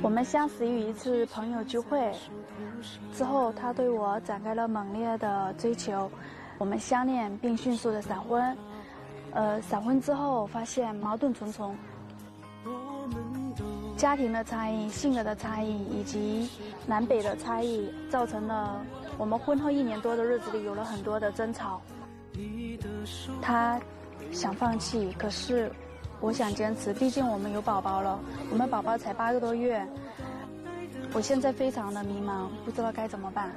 我们相识于一次朋友聚会，之后他对我展开了猛烈的追求，我们相恋并迅速的闪婚。闪婚之后发现矛盾重重，家庭的差异、性格的差异以及南北的差异，造成了我们婚后1年多的日子里有了很多的争吵。他想放弃，可是我想坚持，毕竟我们有宝宝了，我们宝宝才8个多月。我现在非常的迷茫，不知道该怎么办。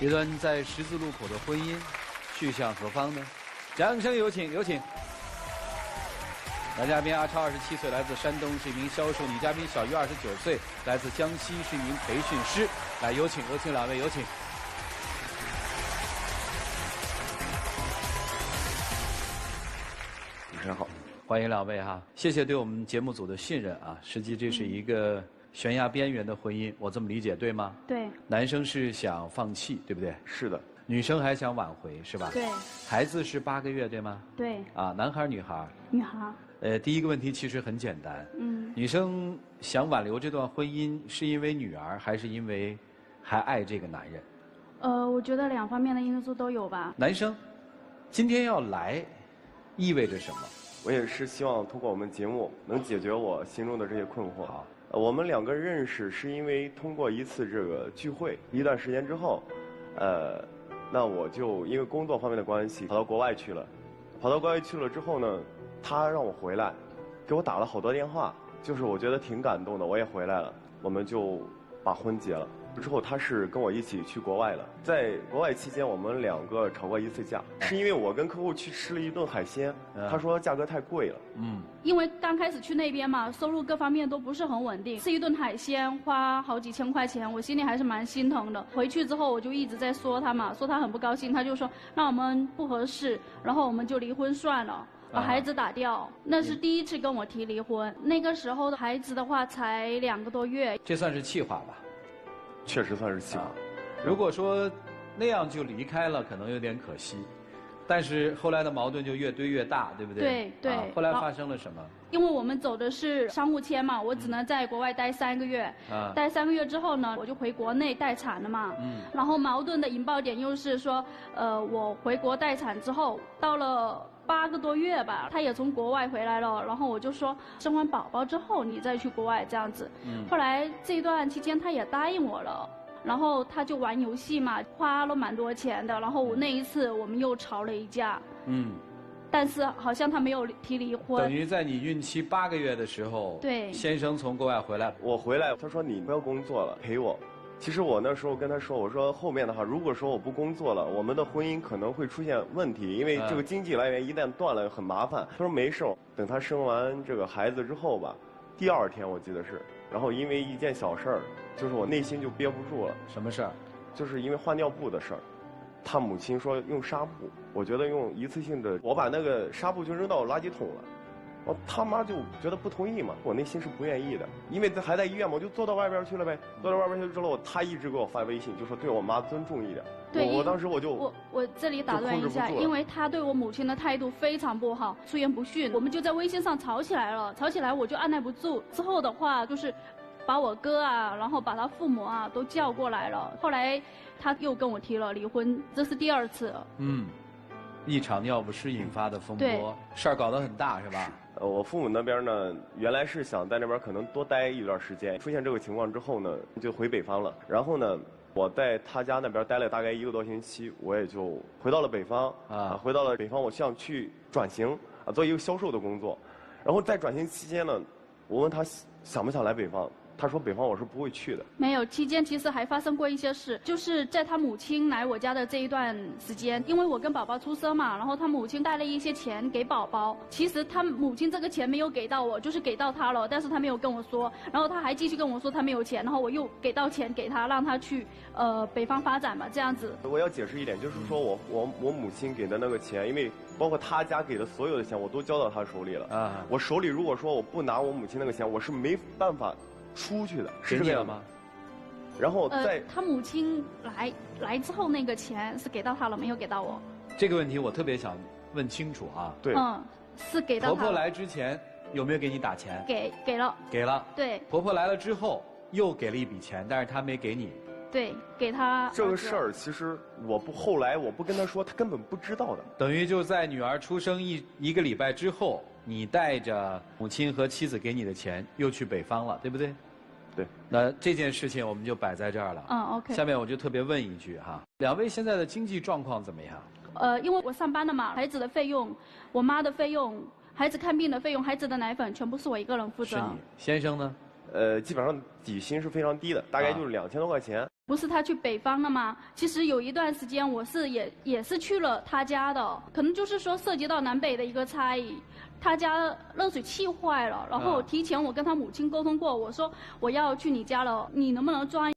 一段在十字路口的婚姻，去向何方呢？掌声有请，有请。男嘉宾阿超27岁，来自山东，是一名销售；女嘉宾小鱼29岁，来自江西，是一名培训师。来，有请两位，有请。主持人好，欢迎两位哈，谢谢对我们节目组的信任啊。实际这是一个悬崖边缘的婚姻，我这么理解对吗？对。男生是想放弃，对不对？是的。女生还想挽回，是吧？对。孩子是8个月，对吗？对。啊，男孩女孩？女孩。第一个问题其实很简单。女生想挽留这段婚姻，是因为女儿，还是因为还爱这个男人？我觉得2方面的因素都有吧。男生，今天要来，意味着什么？我也是希望通过我们节目能解决我心中的这些困惑。好，我们2个认识是因为通过一次这个聚会，一段时间之后，那我就因为工作方面的关系跑到国外去了。跑到国外去了之后呢，他让我回来，给我打了好多电话，就是我觉得挺感动的，我也回来了，我们就把婚结了。之后他是跟我一起去国外了，在国外期间我们2个吵过1次架，是因为我跟客户去吃了一顿海鲜，他说价格太贵了。因为刚开始去那边嘛，收入各方面都不是很稳定，吃一顿海鲜花好几千块钱，我心里还是蛮心疼的。回去之后我就一直在说他嘛，说他很不高兴，他就说那我们不合适，然后我们就离婚算了。把孩子打掉，那是第一次跟我提离婚。那个时候的孩子的话才2个多月，这算是气话吧？确实算是气话。如果说那样就离开了，可能有点可惜。但是后来的矛盾就越堆越大，对不对？对对。后来发生了什么？因为我们走的是商务签嘛，我只能在国外待3个月。待3个月之后呢，我就回国内待产了嘛。然后矛盾的引爆点又是说，我回国待产之后，到了8个多月吧，他也从国外回来了，然后我就说生完宝宝之后你再去国外这样子。后来这一段期间他也答应我了。然后他就玩游戏嘛，花了蛮多钱的。然后那一次我们又吵了一架。但是好像他没有提离婚。等于在你孕期8个月的时候，对，先生从国外回来，我回来，他说你不要工作了，陪我。其实我那时候跟他说，我说后面的话，如果说我不工作了，我们的婚姻可能会出现问题，因为这个经济来源一旦断了很麻烦。他说没事，等他生完这个孩子之后吧，第2天我记得是，然后因为一件小事儿，就是我内心就憋不住了。什么事儿？就是因为换尿布的事儿。他母亲说用纱布，我觉得用一次性的，我把那个纱布就扔到垃圾桶了。他妈就觉得不同意嘛，我内心是不愿意的，因为还在医院嘛，我就坐到外边去了呗。坐到外边去之后，他一直给我发微信，就说对我妈尊重一点。对，我当时我就我这里打断一下，因为他对我母亲的态度非常不好，出言不逊，我们就在微信上吵起来了。吵起来我就按耐不住，之后的话就是把我哥啊，然后把他父母啊都叫过来了。后来他又跟我提了离婚，这是第2次。一场尿不湿引发的风波，事儿搞得很大是吧？我父母那边呢，原来是想在那边可能多待一段时间。出现这个情况之后呢，就回北方了。然后呢，我在他家那边待了大概1个多星期，我也就回到了北方。回到了北方，我想去转型做一个销售的工作。然后在转型期间呢，我问他想不想来北方。他说北方我是不会去的。没有，期间其实还发生过一些事，就是在他母亲来我家的这一段时间，因为我跟宝宝出生嘛，然后他母亲带了一些钱给宝宝。其实他母亲这个钱没有给到我，就是给到他了，但是他没有跟我说。然后他还继续跟我说他没有钱，然后我又给到钱给他，让他去北方发展嘛，这样子。我要解释一点，就是说我母亲给的那个钱，因为包括他家给的所有的钱，我都交到他手里了。我手里如果说我不拿我母亲那个钱，我是没办法出去的。是这样吗？然后在他母亲来之后，那个钱是给到他了，没有给到我。这个问题我特别想问清楚啊。对。是给到他。婆婆来之前有没有给你打钱？给了。给了。对。婆婆来了之后又给了一笔钱，但是她没给你。对，给他。这个事儿其实后来我不跟他说，他根本不知道的。等于就在女儿出生一个礼拜之后，你带着母亲和妻子给你的钱又去北方了，对不对？对。那这件事情我们就摆在这儿了。OK。下面我就特别问一句哈，两位现在的经济状况怎么样？因为我上班的嘛，孩子的费用、我妈的费用、孩子看病的费用、孩子的奶粉，全部是我一个人负责。是你先生呢？基本上底薪是非常低的，大概就是2000多块钱。不是他去北方了吗？其实有一段时间我是也是去了他家的，可能就是说涉及到南北的一个差异。他家热水器坏了，然后提前我跟他母亲沟通过，我说我要去你家了，你能不能装？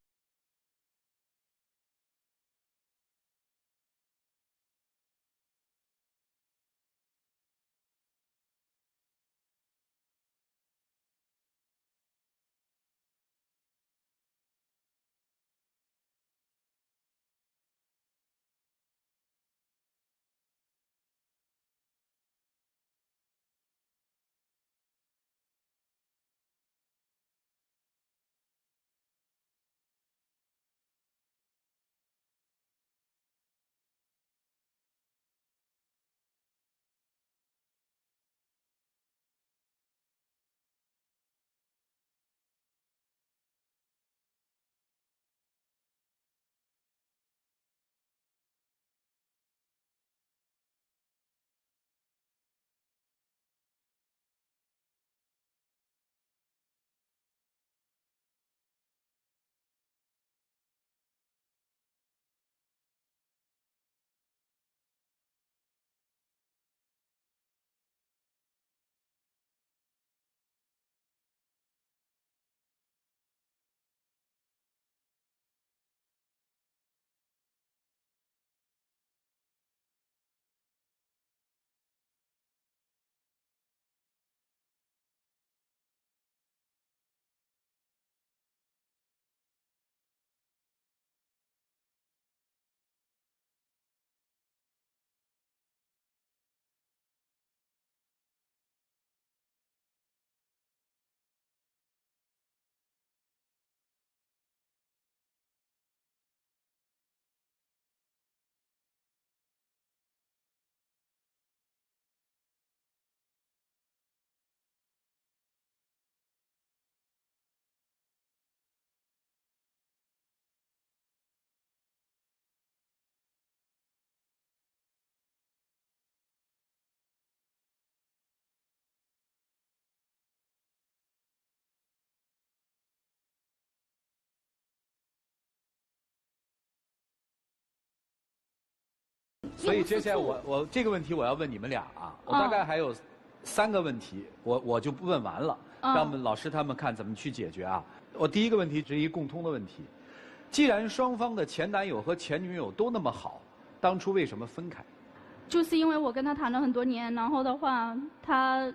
所以接下来我这个问题我要问你们俩啊，我大概还有3个问题，我就不问完了，让我们老师他们看怎么去解决啊。我第一个问题是一共通的问题，既然双方的前男友和前女友都那么好，当初为什么分开？就是因为我跟他谈了很多年，然后的话，他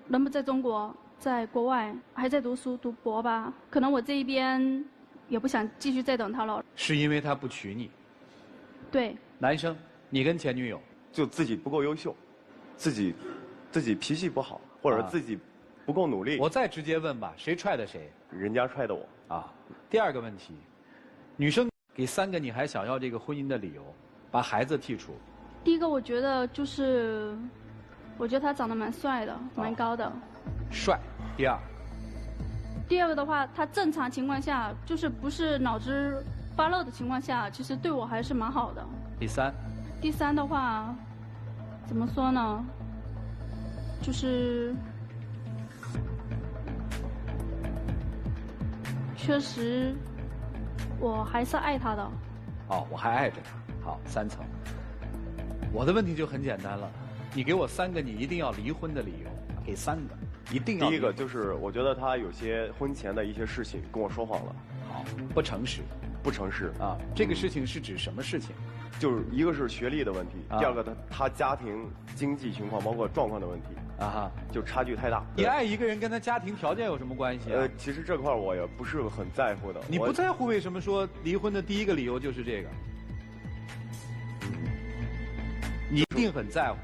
人不在中国，在国外还在读书读博吧，可能我这一边也不想继续再等他了。是因为他不娶你？对。男生，你跟前女友就自己不够优秀，自己脾气不好，或者自己不够努力。我再直接问吧，谁踹的谁？人家踹的我。啊，第2个问题，女生给3个你还想要这个婚姻的理由，把孩子剔除。第一个，我觉得他长得蛮帅的，蛮高的。帅。第2。第2个的话，他正常情况下，就是不是脑子发热的情况下，其实对我还是蛮好的。第3。第3的话，怎么说呢？就是确实，我还是爱他的。哦，我还爱着他。好，3层。我的问题就很简单了，你给我3个你一定要离婚的理由，给3个，一定要。第一个就是我觉得他有些婚前的一些事情跟我说谎了。好，不诚实。不诚实啊，这个事情是指什么事情？就是一个是学历的问题，第2个他家庭经济情况包括状况的问题啊哈，就差距太大。你爱一个人跟他家庭条件有什么关系啊？其实这块我也不是很在乎的。你不在乎，为什么说离婚的第1个理由就是这个？你一定很在乎。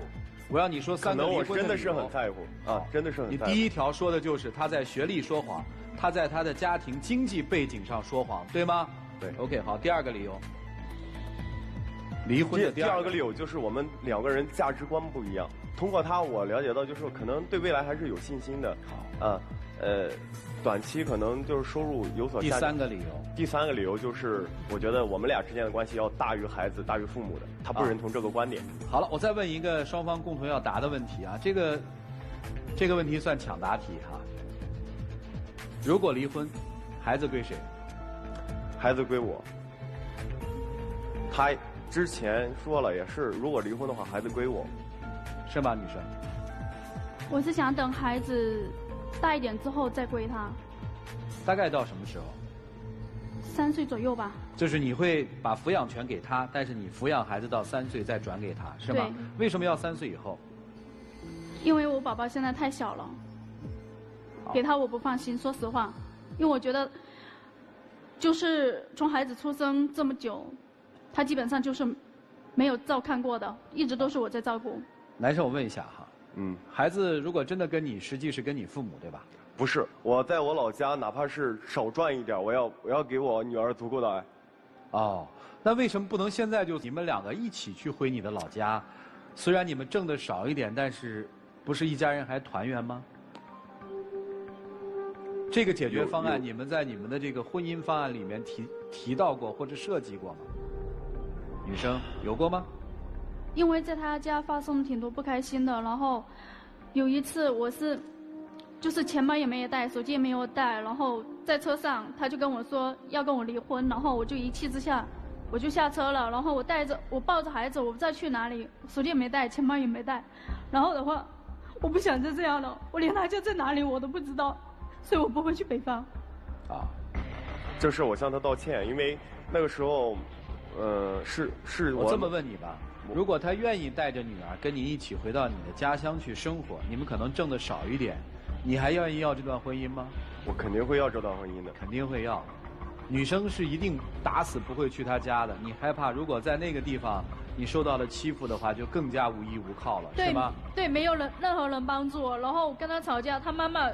我让你说3个离婚的理由。可能我真的是很在乎啊，真的是很在乎。你第一条说的就是他在学历说谎，他在他的家庭经济背景上说谎，对吗？对。OK， 好，第二个理由。离婚的第二个理由就是我们2个人价值观不一样。通过他，我了解到就是可能对未来还是有信心的。啊，短期可能就是收入有所下降。第三个理由就是我觉得我们俩之间的关系要大于孩子、大于父母的，他不认同这个观点。好了，我再问一个双方共同要答的问题啊，这个问题算抢答题哈。如果离婚，孩子归谁？孩子归我。他之前说了也是，如果离婚的话，孩子归我。是吗，女生？我是想等孩子大一点之后再归他。大概到什么时候？3岁左右吧。就是你会把抚养权给他，但是你抚养孩子到3岁再转给他，是吗？为什么要3岁以后？因为我宝宝现在太小了，给他我不放心，说实话，因为我觉得，就是从孩子出生这么久，他基本上就是没有照看过的，一直都是我在照顾。男生，我问一下哈，孩子如果真的跟你，实际是跟你父母对吧？不是，我在我老家，哪怕是少赚一点，我要给我女儿足够的爱。哦，那为什么不能现在就你们2个一起去回你的老家？虽然你们挣的少一点，但是不是一家人还团圆吗？这个解决方案，你们在你们的这个婚姻方案里面提到过或者设计过吗？女生有过吗？因为在他家发生了挺多不开心的，然后有一次我就是钱包也没有带，手机也没有带，然后在车上他就跟我说要跟我离婚，然后我就一气之下我就下车了，然后我抱着孩子，我不知道去哪里，手机也没带，钱包也没带，然后的话我不想再这样了，我连他家在哪里我都不知道，所以我不会去北方。啊，这事我向他道歉，因为那个时候是我这么问你吧，如果他愿意带着女儿跟你一起回到你的家乡去生活，你们可能挣的少一点，你还愿意要这段婚姻吗？我肯定会要这段婚姻的。肯定会要。女生是一定打死不会去他家的，你害怕如果在那个地方你受到了欺负的话，就更加无依无靠了，是吗？对，没有任何人帮助我，然后我跟他吵架，他妈妈，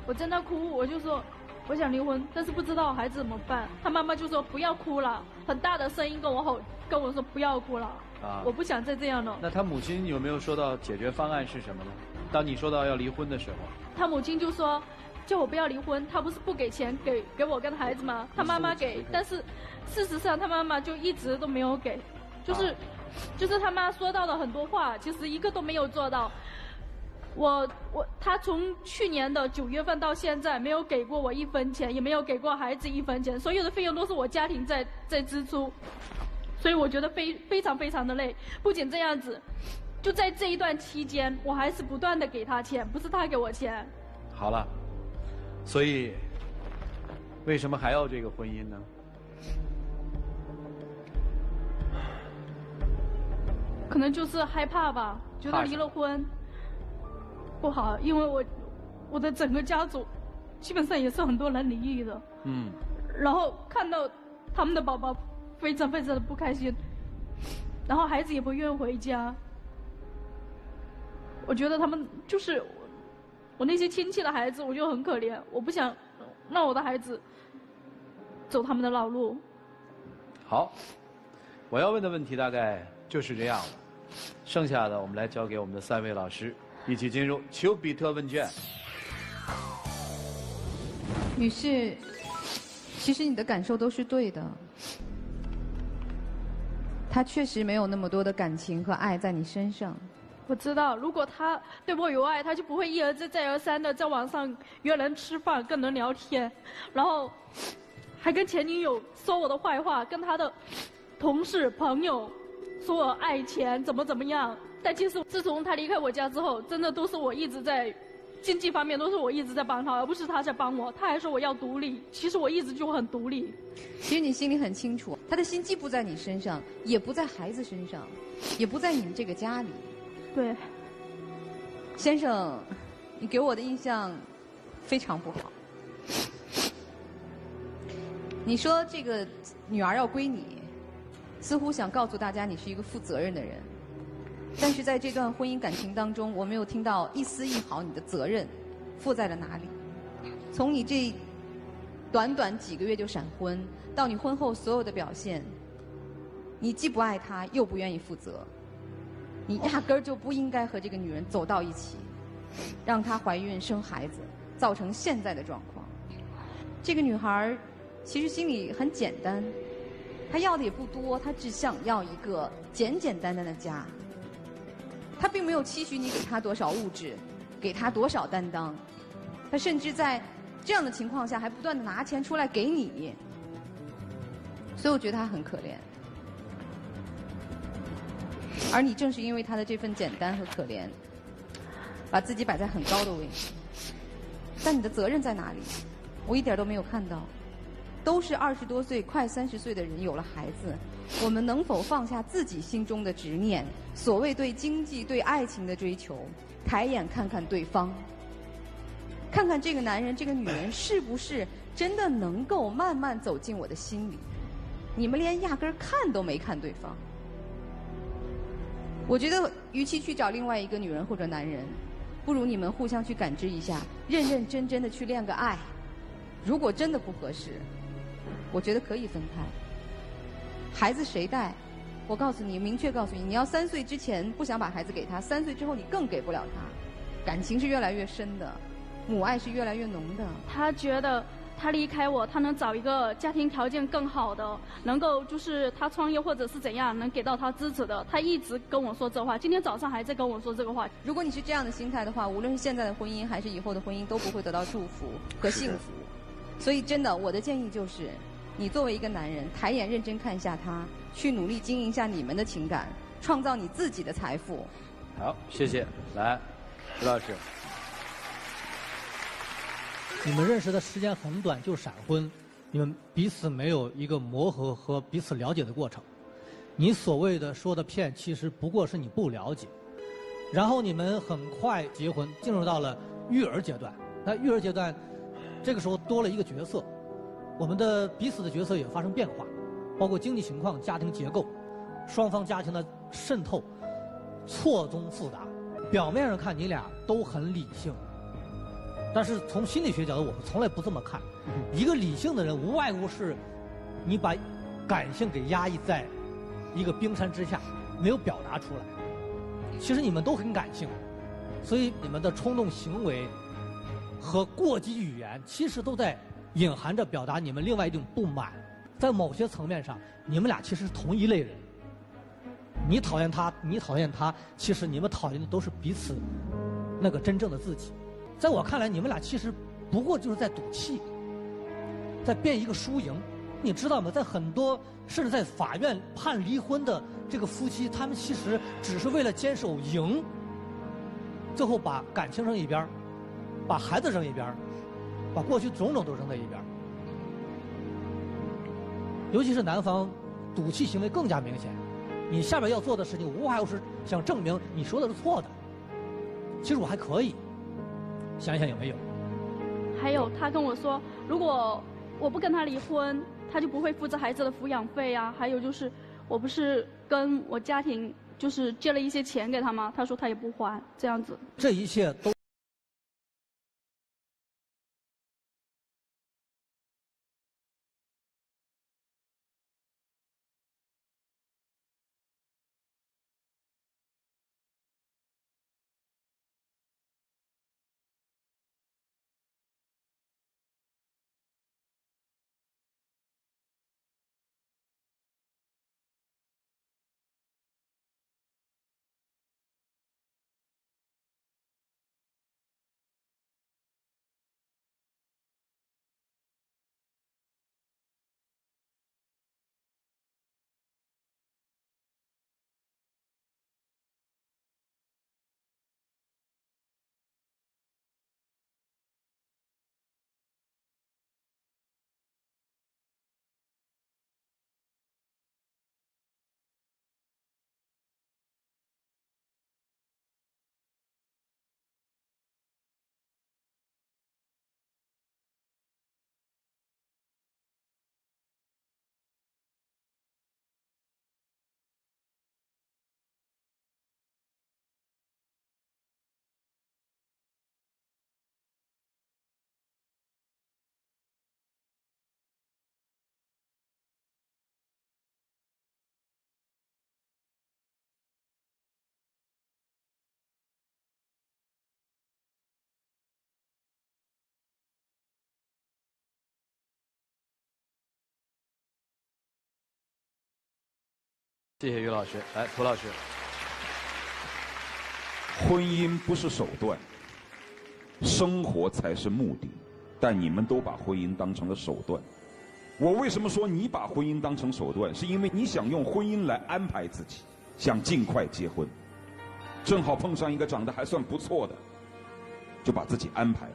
我在那哭，我就说我想离婚，但是不知道孩子怎么办，他妈妈就说不要哭了，很大的声音跟我吼，跟我说不要哭了。啊，我不想再这样了。那他母亲有没有说到解决方案是什么呢？当你说到要离婚的时候，他母亲就说叫我不要离婚，他不是不给钱给我跟孩子吗？他妈妈给，但是事实上他妈妈就一直都没有给，就是他妈说到的很多话，其实一个都没有做到。他从去年的9月份到现在没有给过我1分钱，也没有给过孩子1分钱，所有的费用都是我家庭在支出，所以我觉得非常非常的累。不仅这样子，就在这一段期间，我还是不断的给他钱，不是他给我钱。好了，所以为什么还要这个婚姻呢？可能就是害怕吧，觉得离了婚不好，因为我的整个家族基本上也是很多人离异的。然后看到他们的宝宝非常非常的不开心，然后孩子也不愿回家。我觉得他们就是我那些亲戚的孩子，我就很可怜，我不想让我的孩子走他们的老路。好，我要问的问题大概就是这样了，剩下的我们来交给我们的3位老师，一起进入丘比特问卷。女士，其实你的感受都是对的，他确实没有那么多的感情和爱在你身上。我知道，如果他对我有爱，他就不会一而再再而三的在网上约人吃饭跟人聊天，然后还跟前女友说我的坏话，跟他的同事朋友说我爱钱怎么样。但其实自从他离开我家之后，真的都是我一直在经济方面都是我一直在帮他，而不是他在帮我。他还说我要独立，其实我一直就很独立。其实你心里很清楚，他的心既不在你身上，也不在孩子身上，也不在你们这个家里。对，先生，你给我的印象非常不好。你说这个女儿要归你，似乎想告诉大家你是一个负责任的人。但是在这段婚姻感情当中，我没有听到一丝一毫你的责任负在了哪里。从你这短短几个月就闪婚，到你婚后所有的表现，你既不爱他，又不愿意负责，你压根儿就不应该和这个女人走到一起，让她怀孕生孩子，造成现在的状况。这个女孩儿其实心里很简单，她要的也不多，她只想要一个简简单单的家。她并没有期许你给她多少物质，给她多少担当，她甚至在这样的情况下还不断的拿钱出来给你，所以我觉得她很可怜。而你正是因为她的这份简单和可怜，把自己摆在很高的位置。但你的责任在哪里？我一点都没有看到。都是20多岁、快30岁的人，有了孩子，我们能否放下自己心中的执念？所谓对经济、对爱情的追求，抬眼看看对方，看看这个男人、这个女人是不是真的能够慢慢走进我的心里？你们连压根儿看都没看对方。我觉得，与其去找另外一个女人或者男人，不如你们互相去感知一下，认认真真的去恋个爱。如果真的不合适，我觉得可以分开。孩子谁带？我告诉你，明确告诉你，你要3岁之前不想把孩子给他，3岁之后你更给不了他。感情是越来越深的，母爱是越来越浓的。他觉得他离开我，他能找一个家庭条件更好的，能够就是他创业或者是怎样，能给到他支持的。他一直跟我说这话，今天早上还在跟我说这个话。如果你是这样的心态的话，无论是现在的婚姻还是以后的婚姻，都不会得到祝福和幸福。所以真的，我的建议就是，你作为一个男人，抬眼认真看一下他，去努力经营一下你们的情感，创造你自己的财富。好，谢谢。来，石老师。你们认识的时间很短就闪婚，你们彼此没有一个磨合和彼此了解的过程。你所谓的说的骗，其实不过是你不了解。然后你们很快结婚，进入到了育儿阶段。那育儿阶段，这个时候多了一个角色，我们的彼此的角色也发生变化，包括经济情况、家庭结构、双方家庭的渗透，错综复杂。表面上看你俩都很理性。但是从心理学角度，我们从来不这么看。一个理性的人，无外乎是，你把感性给压抑在一个冰山之下，没有表达出来。其实你们都很感性，所以你们的冲动行为和过激语言，其实都在隐含着表达你们另外一种不满。在某些层面上，你们俩其实是同一类人。你讨厌他，你讨厌他，其实你们讨厌的都是彼此那个真正的自己。在我看来，你们俩其实不过就是在赌气，在辩一个输赢。你知道吗？在很多甚至在法院判离婚的这个夫妻，他们其实只是为了坚守赢，最后把感情扔一边，把孩子扔一边，把过去种种都扔在一边。尤其是男方赌气行为更加明显。你下边要做的事情，无外乎是想证明你说的是错的。其实我还可以。想一想有没有？还有，他跟我说，如果我不跟他离婚，他就不会负责孩子的抚养费啊。还有就是，我不是跟我家庭就是借了一些钱给他吗？他说他也不还，这样子。这一切都。谢谢于老师。来，涂老师。婚姻不是手段，生活才是目的。但你们都把婚姻当成了手段。我为什么说你把婚姻当成手段？是因为你想用婚姻来安排自己，想尽快结婚。正好碰上一个长得还算不错的，就把自己安排了。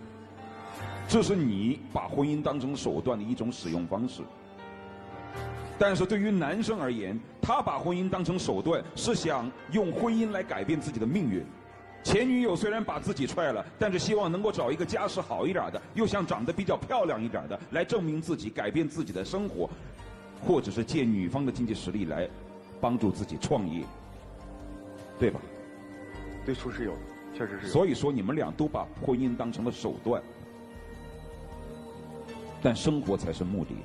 这是你把婚姻当成手段的一种使用方式。但是对于男生而言，他把婚姻当成手段，是想用婚姻来改变自己的命运。前女友虽然把自己踹了，但是希望能够找一个家世好一点的，又想长得比较漂亮一点的，来证明自己，改变自己的生活，或者是借女方的经济实力来帮助自己创业，对吧？对处是有的，确实是有的。所以说你们俩都把婚姻当成了手段，但生活才是目的。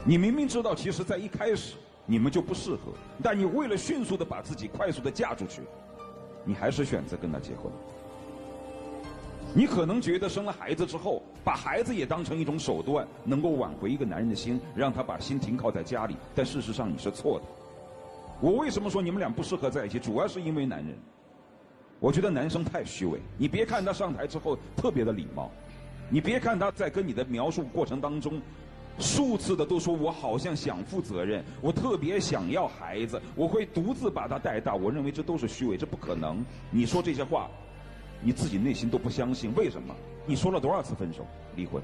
你明明知道，其实在一开始你们就不适合，但你为了迅速的把自己快速的嫁出去，你还是选择跟他结婚。你可能觉得生了孩子之后，把孩子也当成一种手段，能够挽回一个男人的心，让他把心停靠在家里，但事实上你是错的。我为什么说你们俩不适合在一起，主要是因为男人。我觉得男生太虚伪。你别看他上台之后特别的礼貌，你别看他在跟你的描述过程当中数次的都说我好像想负责任，我特别想要孩子，我会独自把他带大。我认为这都是虚伪，这不可能。你说这些话，你自己内心都不相信。为什么？你说了多少次分手、离婚？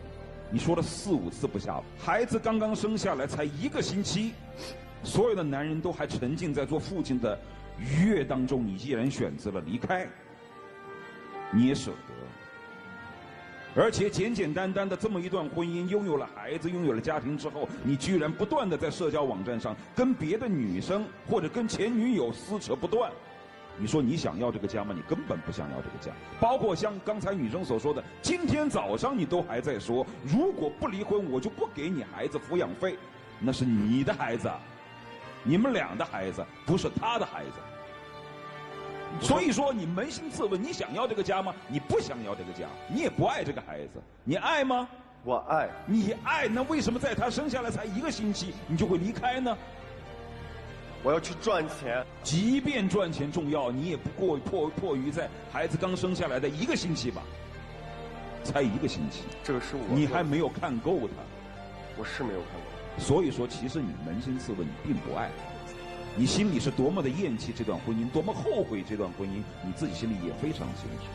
你说了4、5次不下。孩子刚刚生下来才1个星期，所有的男人都还沉浸在做父亲的愉悦当中，你既然选择了离开，你也舍得。而且简简单单的这么一段婚姻，拥有了孩子，拥有了家庭之后，你居然不断的在社交网站上跟别的女生或者跟前女友撕扯不断。你说你想要这个家吗？你根本不想要这个家。包括像刚才女生所说的，今天早上你都还在说，如果不离婚，我就不给你孩子抚养费。那是你的孩子，你们俩的孩子，不是他的孩子。所以说，你扪心自问，你想要这个家吗？你不想要这个家，你也不爱这个孩子，你爱吗？我爱。你爱，那为什么在他生下来才1个星期，你就会离开呢？我要去赚钱。即便赚钱重要，你也不迫于在孩子刚生下来的1个星期吧？才1个星期，这个是我。你还没有看够他。我是没有看够。所以说，其实你扪心自问，你并不爱。你心里是多么的厌弃这段婚姻，多么后悔这段婚姻，你自己心里也非常清楚。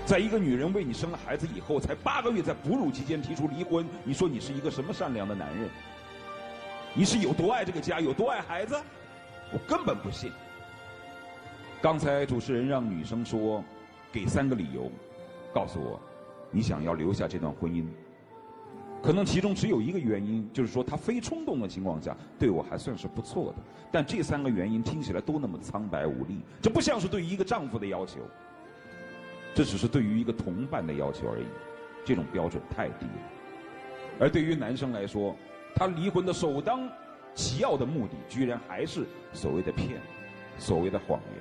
在一个女人为你生了孩子以后，才8个月，在哺乳期间提出离婚，你说你是一个什么善良的男人？你是有多爱这个家，有多爱孩子？我根本不信。刚才主持人让女生说，给3个理由，告诉我，你想要留下这段婚姻。可能其中只有1个原因，就是说他非冲动的情况下对我还算是不错的，但这3个原因听起来都那么苍白无力，这不像是对于一个丈夫的要求，这只是对于一个同伴的要求而已，这种标准太低了。而对于男生来说，他离婚的首当其要的目的，居然还是所谓的骗，所谓的谎言。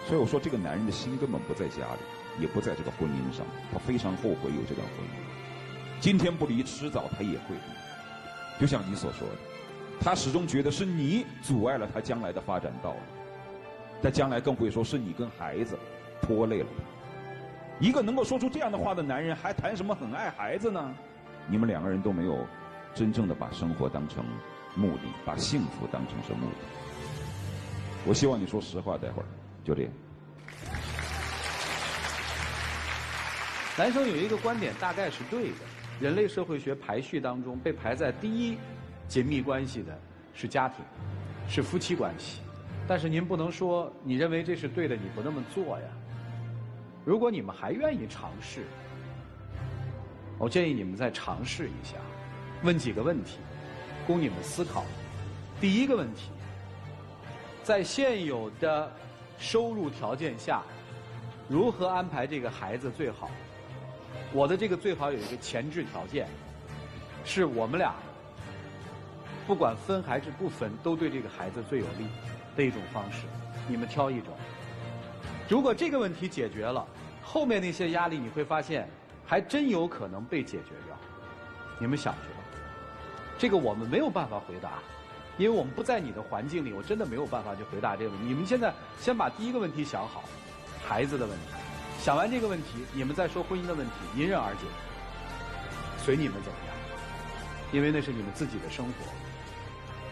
所以我说，这个男人的心根本不在家里，也不在这个婚姻上，他非常后悔有这段婚姻。今天不离，迟早他也会离。就像你所说的，他始终觉得是你阻碍了他将来的发展道路，但将来更会说是你跟孩子拖累了他。一个能够说出这样的话的男人，还谈什么很爱孩子呢？你们2个人都没有真正的把生活当成目的，把幸福当成是目的。我希望你说实话，待会儿就这样。男生有一个观点大概是对的，人类社会学排序当中被排在第1紧密关系的是家庭，是夫妻关系。但是您不能说你认为这是对的，你不那么做呀。如果你们还愿意尝试，我建议你们再尝试一下，问几个问题供你们思考。第1个问题，在现有的收入条件下，如何安排这个孩子最好？我的这个最好有一个前置条件，是我们俩不管分还是不分，都对这个孩子最有利的一种方式，你们挑一种。如果这个问题解决了，后面那些压力你会发现还真有可能被解决掉。你们想去吧？这个我们没有办法回答，因为我们不在你的环境里，我真的没有办法去回答这个问题。你们现在先把第一个问题想好，孩子的问题，想完这个问题，你们再说婚姻的问题，迎刃而解，随你们怎么样，因为那是你们自己的生活。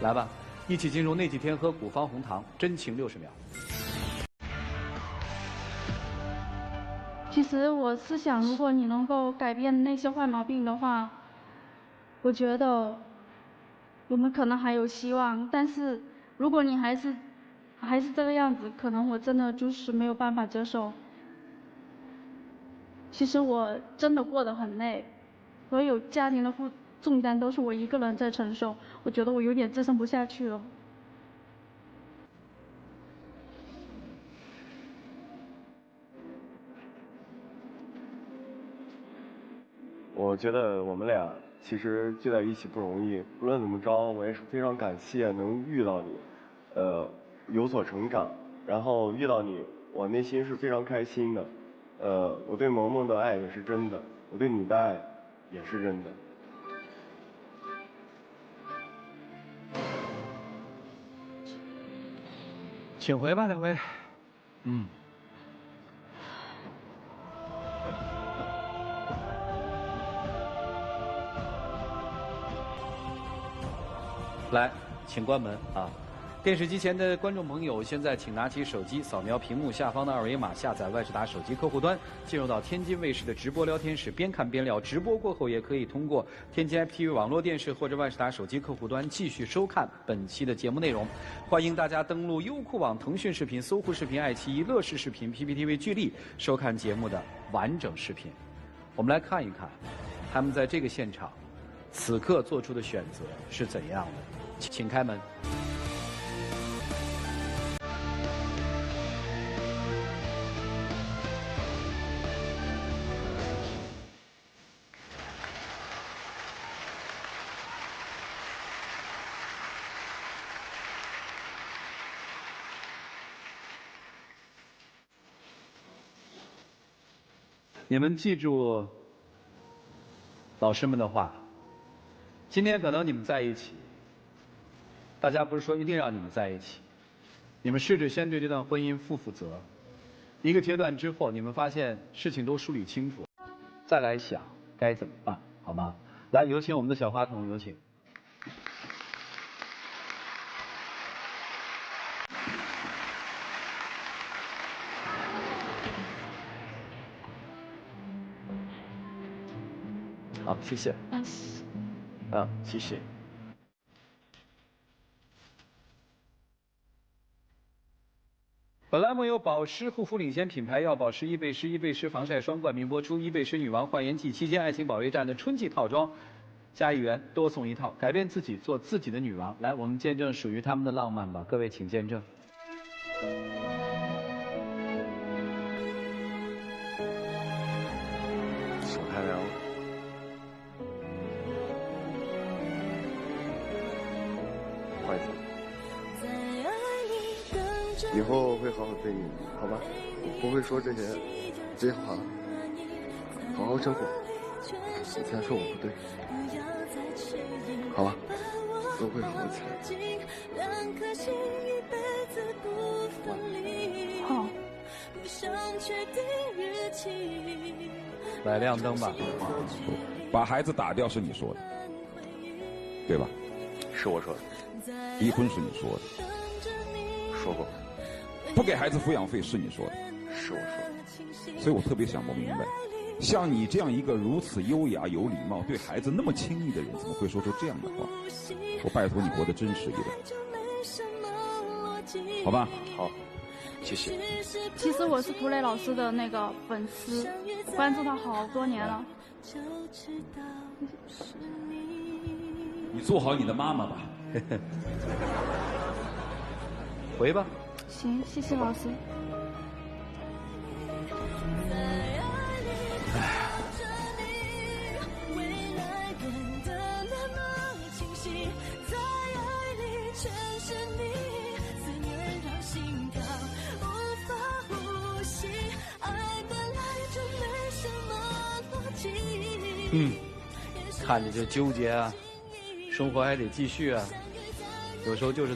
来吧，一起进入那几天喝古方红糖，真情60秒。其实我是想，如果你能够改变那些坏毛病的话，我觉得我们可能还有希望。但是如果你还是这个样子，可能我真的就是没有办法接受。其实我真的过得很累，所有家庭的重担都是我一个人在承受，我觉得我有点支撑不下去了。我觉得我们俩其实聚在一起不容易，无论怎么着，我也是非常感谢能遇到你，有所成长，然后遇到你，我内心是非常开心的，我对萌萌的爱也是真的，我对你的爱也是真的。请回吧，两位。来，请关门啊！电视机前的观众朋友，现在请拿起手机，扫描屏幕下方的二维码，下载万事达手机客户端，进入到天津卫视的直播聊天室，边看边聊。直播过后，也可以通过天津 FTV 网络电视或者万事达手机客户端继续收看本期的节目内容。欢迎大家登录优酷网、腾讯视频、搜狐视频、爱奇艺、乐视视频、PPTV 巨力收看节目的完整视频。我们来看一看，他们在这个现场此刻做出的选择是怎样的。请开门。你们记住老师们的话，今天可能你们在一起，大家不是说一定让你们在一起，你们试着先对这段婚姻负责。一个阶段之后，你们发现事情都梳理清楚，再来想该怎么办，好吗？来，有请我们的小花童，有请。好，谢谢。谢谢。本栏目由保湿护肤领先品牌药保湿伊贝诗防晒霜冠名播出。伊贝诗女王焕颜季期间，爱情保卫战的春季套装加1元多送1套，改变自己，做自己的女王。来，我们见证属于他们的浪漫吧，各位请见证。手太凉了。换一下。以后会好好对你，好吧？我不会说这些话，好好生活。以前说我不对，好吧？都会好起来。好。来亮灯吧。把孩子打掉是你说的，对吧？是我说的。离婚是你说的。说过。不给孩子抚养费是你说的。是我说的。所以我特别想不明白，像你这样一个如此优雅、有礼貌、对孩子那么亲密的人，怎么会说出这样的话？我拜托你活得真实一点，好吧？好，谢谢。其实我是涂磊老师的那个粉丝，关注他好多年了。你做好你的妈妈吧。回吧。行，谢谢老师。看着就纠结啊，生活还得继续啊。有时候就是。